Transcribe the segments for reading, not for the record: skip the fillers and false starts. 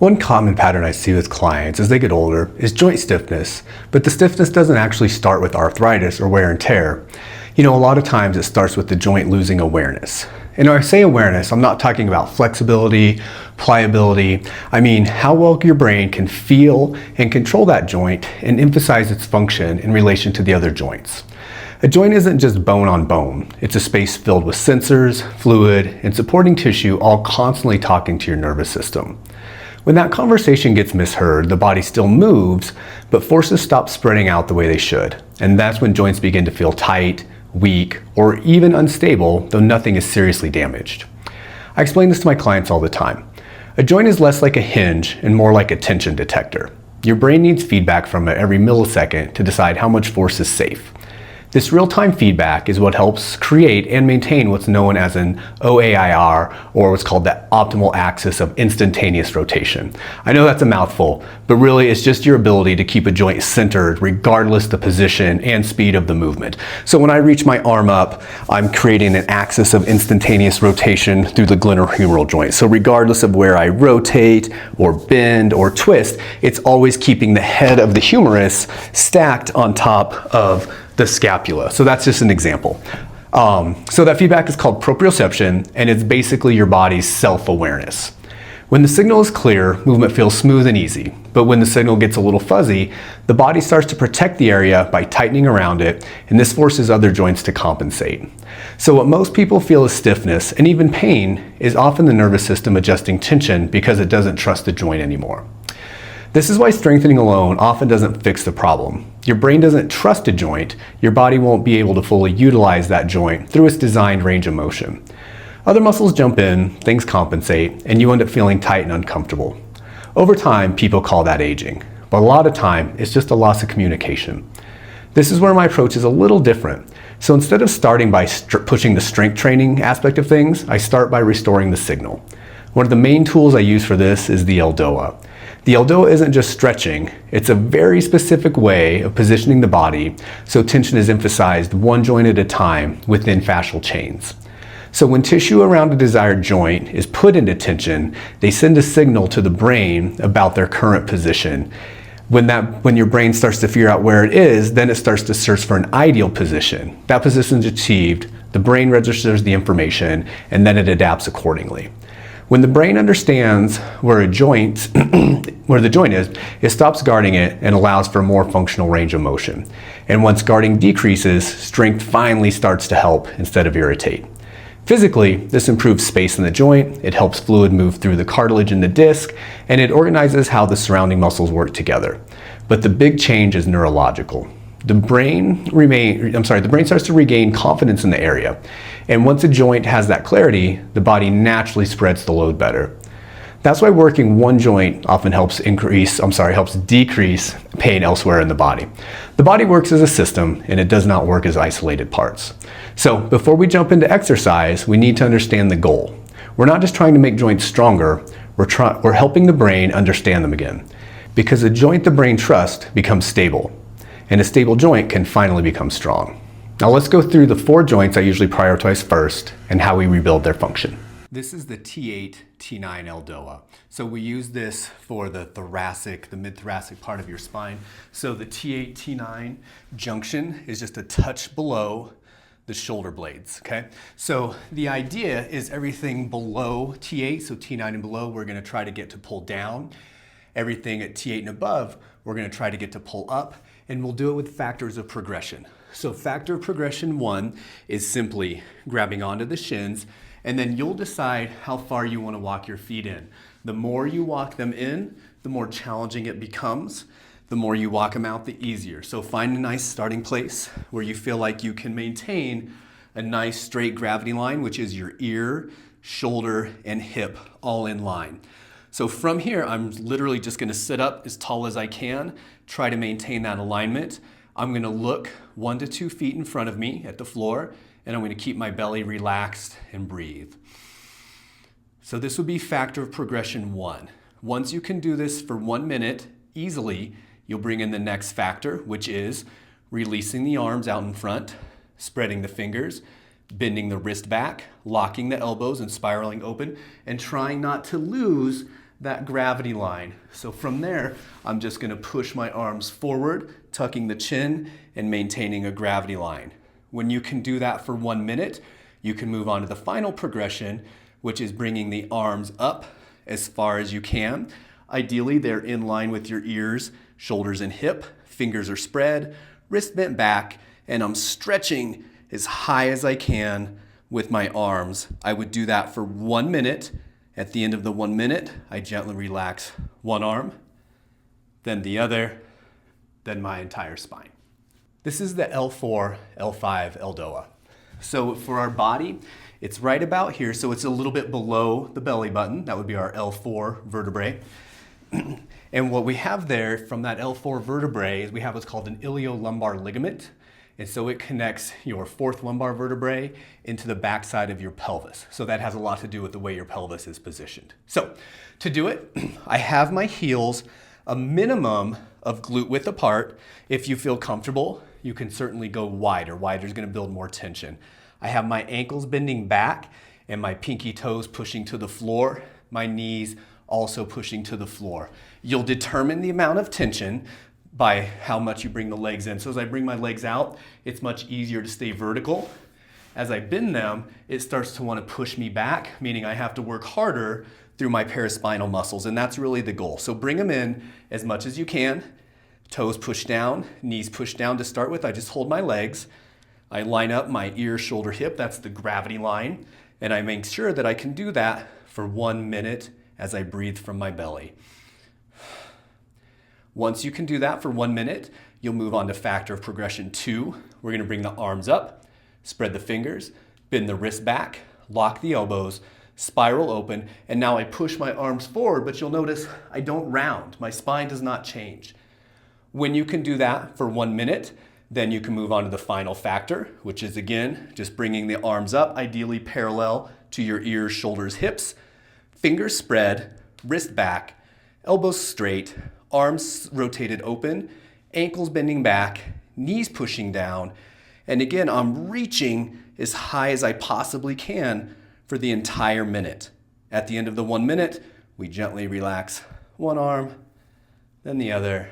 One common pattern I see with clients as they get older is joint stiffness, but the stiffness doesn't actually start with arthritis or wear and tear. A lot of times it starts with the joint losing awareness. And when I say awareness, I'm not talking about flexibility, pliability. I mean how well your brain can feel and control that joint and emphasize its function in relation to the other joints. A joint isn't just bone on bone. It's a space filled with sensors, fluid, and supporting tissue all constantly talking to your nervous system. When that conversation gets misheard, the body still moves, but forces stop spreading out the way they should. And that's when joints begin to feel tight, weak, or even unstable, though nothing is seriously damaged. I explain this to my clients all the time. A joint is less like a hinge and more like a tension detector. Your brain needs feedback from it every millisecond to decide how much force is safe. This real-time feedback is what helps create and maintain what's known as an OAIR, or what's called the optimal axis of instantaneous rotation. I know that's a mouthful, but really it's just your ability to keep a joint centered regardless the position and speed of the movement. So when I reach my arm up, I'm creating an axis of instantaneous rotation through the glenohumeral joint. So regardless of where I rotate or bend or twist, it's always keeping the head of the humerus stacked on top of the scapula. So that's just an example. So that feedback is called proprioception, and it's basically your body's self-awareness. When the signal is clear, movement feels smooth and easy. But when the signal gets a little fuzzy, the body starts to protect the area by tightening around it, and this forces other joints to compensate. So what most people feel as stiffness and even pain is often the nervous system adjusting tension because it doesn't trust the joint anymore. This is why strengthening alone often doesn't fix the problem. Your brain doesn't trust a joint, your body won't be able to fully utilize that joint through its designed range of motion. Other muscles jump in, things compensate, and you end up feeling tight and uncomfortable. Over time, people call that aging, but a lot of time, it's just a loss of communication. This is where my approach is a little different. So instead of starting by pushing the strength training aspect of things, I start by restoring the signal. One of the main tools I use for this is the Eldoa. The Eldoa isn't just stretching, it's a very specific way of positioning the body so tension is emphasized one joint at a time within fascial chains. So when tissue around a desired joint is put into tension, they send a signal to the brain about their current position. When your brain starts to figure out where it is, then it starts to search for an ideal position. That position is achieved, the brain registers the information, and then it adapts accordingly. When the brain understands where the joint is, it stops guarding it and allows for a more functional range of motion. And once guarding decreases, strength finally starts to help instead of irritate. Physically, this improves space in the joint, it helps fluid move through the cartilage in the disc, and it organizes how the surrounding muscles work together. But the big change is neurological. The brain starts to regain confidence in the area. And once a joint has that clarity, the body naturally spreads the load better. That's why working one joint often helps decrease pain elsewhere in the body. The body works as a system and it does not work as isolated parts. So before we jump into exercise, we need to understand the goal. We're not just trying to make joints stronger, we're helping the brain understand them again. Because a joint the brain trusts becomes stable, and a stable joint can finally become strong. Now let's go through the 4 joints I usually prioritize first and how we rebuild their function. This is the T8, T9 Eldoa. So we use this for the mid-thoracic part of your spine. So the T8, T9 junction is just a touch below the shoulder blades, okay? So the idea is everything below T8, so T9 and below, we're gonna try to get to pull down. Everything at T8 and above, we're gonna try to get to pull up, and we'll do it with factors of progression. So factor of progression 1 is simply grabbing onto the shins, and then you'll decide how far you want to walk your feet in. The more you walk them in, the more challenging it becomes. The more you walk them out, the easier. So find a nice starting place where you feel like you can maintain a nice straight gravity line, which is your ear, shoulder, and hip all in line. So from here, I'm literally just gonna sit up as tall as I can, try to maintain that alignment. I'm gonna look 1 to 2 feet in front of me at the floor, and I'm gonna keep my belly relaxed and breathe. So this would be factor of progression 1. Once you can do this for 1 minute easily, you'll bring in the next factor, which is releasing the arms out in front, spreading the fingers, bending the wrist back, locking the elbows and spiraling open, and trying not to lose that gravity line. So from there, I'm just gonna push my arms forward, tucking the chin and maintaining a gravity line. When you can do that for 1 minute, you can move on to the final progression, which is bringing the arms up as far as you can. Ideally, they're in line with your ears, shoulders and hip, fingers are spread, wrist bent back, and I'm stretching as high as I can with my arms. I would do that for 1 minute. At the end of the 1 minute, I gently relax one arm, then the other, then my entire spine. This is the L4, L5 Eldoa. So for our body, it's right about here, so it's a little bit below the belly button. That would be our L4 vertebrae. And what we have there from that L4 vertebrae is we have what's called an iliolumbar ligament. And so it connects your fourth lumbar vertebrae into the backside of your pelvis. So that has a lot to do with the way your pelvis is positioned. So to do it, I have my heels a minimum of glute width apart. If you feel comfortable, you can certainly go wider. Wider is going to build more tension. I have my ankles bending back and my pinky toes pushing to the floor, my knees also pushing to the floor. You'll determine the amount of tension by how much you bring the legs in. So as I bring my legs out, it's much easier to stay vertical. As I bend them, it starts to want to push me back, meaning I have to work harder through my paraspinal muscles, and that's really the goal. So bring them in as much as you can. Toes push down, knees push down to start with. I just hold my legs. I line up my ear, shoulder, hip. That's the gravity line. And I make sure that I can do that for 1 minute as I breathe from my belly. Once you can do that for 1 minute, you'll move on to factor of progression 2. We're gonna bring the arms up, spread the fingers, bend the wrist back, lock the elbows, spiral open, and now I push my arms forward, but you'll notice I don't round. My spine does not change. When you can do that for 1 minute, then you can move on to the final factor, which is again, just bringing the arms up, ideally parallel to your ears, shoulders, hips, fingers spread, wrist back, elbows straight, arms rotated open, ankles bending back, knees pushing down, and again, I'm reaching as high as I possibly can for the entire minute. At the end of the 1 minute, we gently relax one arm, then the other,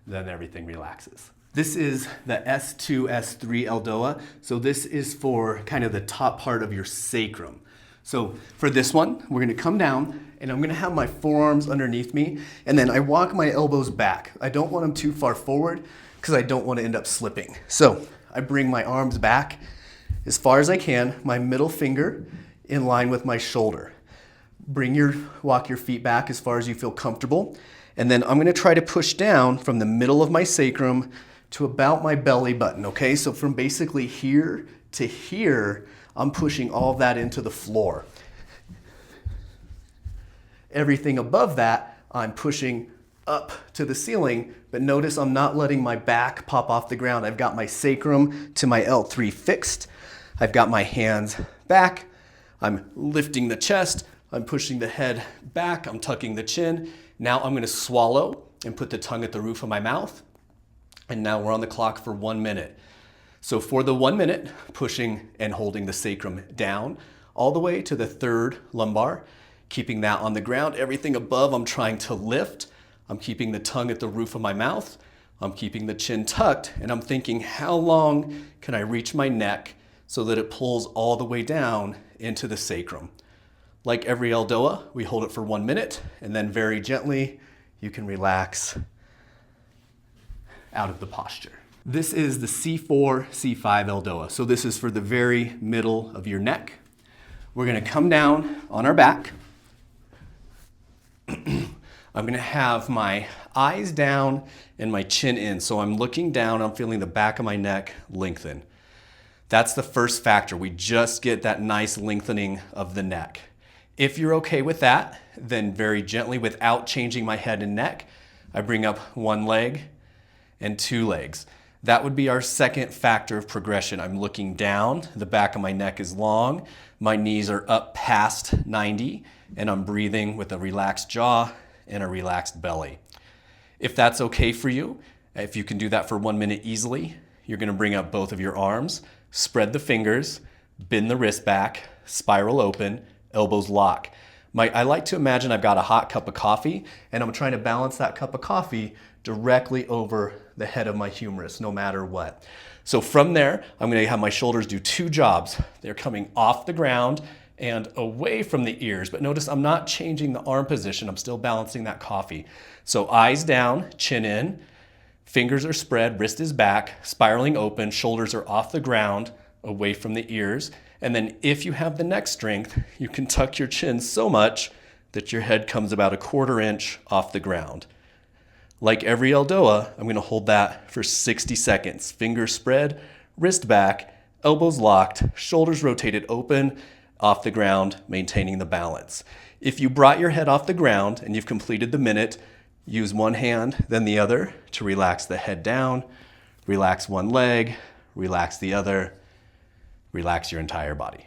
then everything relaxes. This is the S2, S3 Eldoa. So this is for kind of the top part of your sacrum. So for this one, we're gonna come down and I'm gonna have my forearms underneath me and then I walk my elbows back. I don't want them too far forward because I don't want to end up slipping. So I bring my arms back as far as I can, my middle finger in line with my shoulder. Walk your feet back as far as you feel comfortable. And then I'm gonna try to push down from the middle of my sacrum to about my belly button, okay? So from basically here to here, I'm pushing all of that into the floor. Everything above that, I'm pushing up to the ceiling, but notice I'm not letting my back pop off the ground. I've got my sacrum to my L3 fixed. I've got my hands back. I'm lifting the chest. I'm pushing the head back. I'm tucking the chin. Now I'm gonna swallow and put the tongue at the roof of my mouth. And now we're on the clock for 1 minute. So for the 1 minute, pushing and holding the sacrum down all the way to the third lumbar, keeping that on the ground. Everything above I'm trying to lift. I'm keeping the tongue at the roof of my mouth. I'm keeping the chin tucked, and I'm thinking, how long can I reach my neck so that it pulls all the way down into the sacrum? Like every Eldoa, we hold it for 1 minute, and then very gently, you can relax out of the posture. This is the C4, C5 Eldoa. So this is for the very middle of your neck. We're gonna come down on our back. I'm gonna have my eyes down and my chin in. So I'm looking down, I'm feeling the back of my neck lengthen. That's the first factor. We just get that nice lengthening of the neck. If you're okay with that, then very gently, without changing my head and neck, I bring up one leg and two legs. That would be our second factor of progression. I'm looking down, the back of my neck is long, my knees are up past 90, and I'm breathing with a relaxed jaw and a relaxed belly. If that's okay for you, if you can do that for 1 minute easily, you're gonna bring up both of your arms, spread the fingers, bend the wrist back, spiral open, elbows lock. I like to imagine I've got a hot cup of coffee and I'm trying to balance that cup of coffee directly over the head of my humerus, no matter what. So from there, I'm going to have my shoulders do two jobs. They're coming off the ground and away from the ears. But notice I'm not changing the arm position. I'm still balancing that coffee. So eyes down, chin in, fingers are spread, wrist is back, spiraling open, shoulders are off the ground, away from the ears. And then if you have the neck strength, you can tuck your chin so much that your head comes about 1/4 inch off the ground. Like every Eldoa, I'm going to hold that for 60 seconds. Fingers spread, wrist back, elbows locked, shoulders rotated open, off the ground, maintaining the balance. If you brought your head off the ground and you've completed the minute, use one hand, then the other to relax the head down, relax one leg, relax the other, relax your entire body.